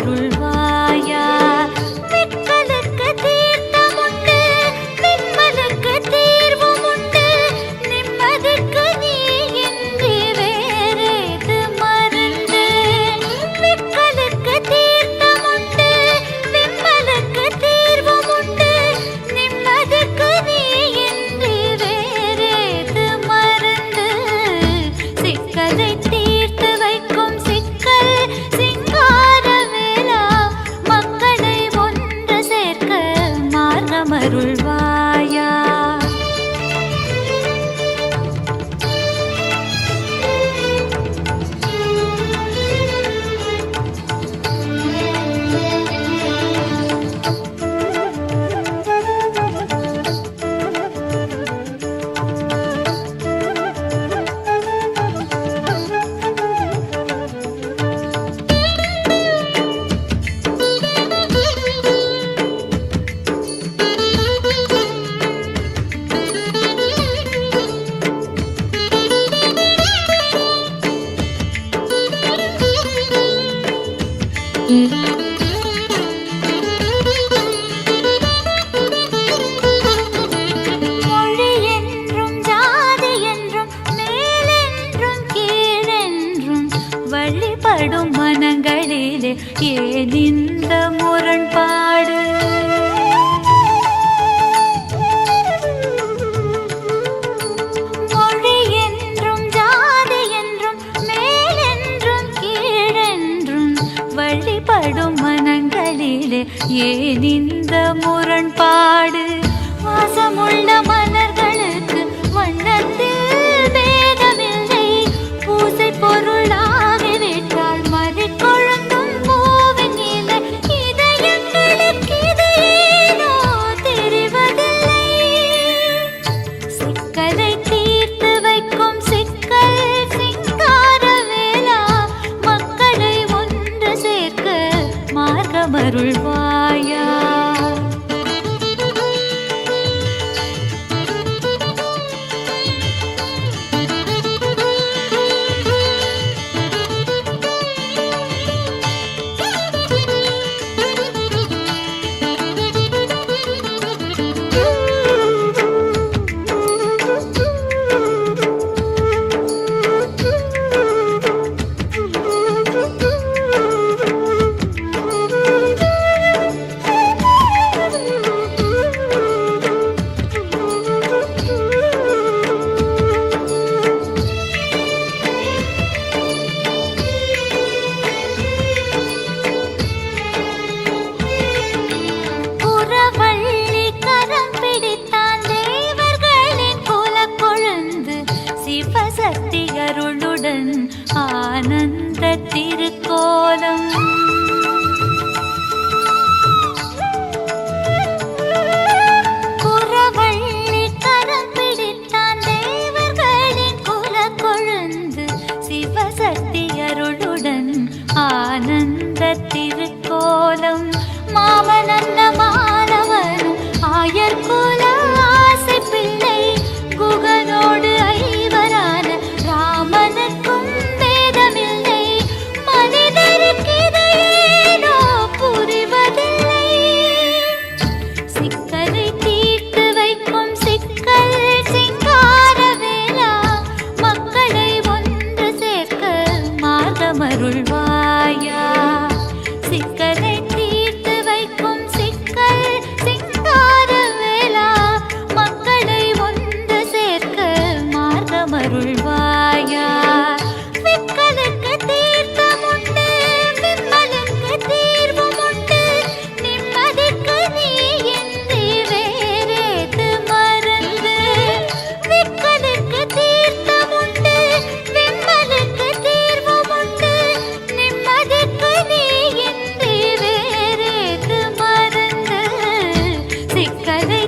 மார்க்கமருள்வாயா. விக்கலுக்கு தீர்த்தமுண்டு, விம்மலுக்கு தீர்வுமுண்டு, நிம்மதிக்கு நீ இன்றி வேறேது மருந்து. விக்கலுக்கு தீர்த்தமுண்டு, விம்மலுக்கு தீர்வுமுண்டு, நிம்மதிக்கு நீ இன்றி வேறேது மருந்து. சிக்கலை தீர்த்து வைக்கும் சிக்கல் சிங்காரவேலா, மக்களை ஒன்று சேர்க்க மார்க்கமருள்வாயா. மொழி என்றும் ஜாதி என்றும் மேலென்றும் கீழென்றும் வழிபடும் மனங்களிலே ஏன் இந்த முரண்பாடு? மொழி என்றும் ஜாதி என்றும் மேலென்றும் கீழென்றும் வழிபடும் மனங்களிலே ஏன் இந்த முரண்பாடு? வாசமுள்ள மலர்களுக்கு வண்ணத்தில் பேதமில்லை, பூசை பொருளாகிவிட்டால் மறிக்கொழுந்தும் பூவின் இலை. இதயங்களுக்கு இது ஏனோ தெரிவதில்லை. சிக்கலை தீர்த்து வைக்கும் சிக்கல் சிங்காரவேலா, மக்களை ஒன்று சேர்க்க மார்க்கமருள்வாயா. புறவள்ளி கரம் பிடித்தான் தேவர்களின் குலக்கொழுந்து, சிவசக்தி அருளுடன் ஆனந்த திருக்கோலம். புறவள்ளி கரம் பிடித்தான் தேவர்களின் குலக்கொழுந்து, சிவசக்தி அருளுடன் ஆனந்த திருக்கோலம். மாமனந்த மாணவனும் ஆயர்குல ஆசை பிள்ளை, குகனோடு ஐவரான ராமனுக்கும் வேதமில்லை. மனிதருக்கு இது ஏனோ புரிவதில்லை. சிக்கலை தீர்த்து வைக்கும் சிக்கல் சிங்காரவேலா, மக்களை ஒன்று சேர்க்க மார்க்கமருள்வாயா. சிக்கலை தீர்த்து வைக்கும் சிக்கல் சிங்காரவேலா, மக்களை ஒன்று சேர்க்க மார்க்கமருள்வாயா. விக்கலுக்கு தீர்த்தமுண்டு, விம்மலுக்கு தீர்வுமுண்டு, நிம்மதிக்கு நீ இன்றி வேறேது மருந்து. விக்கலுக்கு தீர்த்தமுண்டு, விம்மலுக்கு தீர்வுமுண்டு, நிம்மதிக்கு நீ இன்றி வேறேது மருந்து. சிக்கலை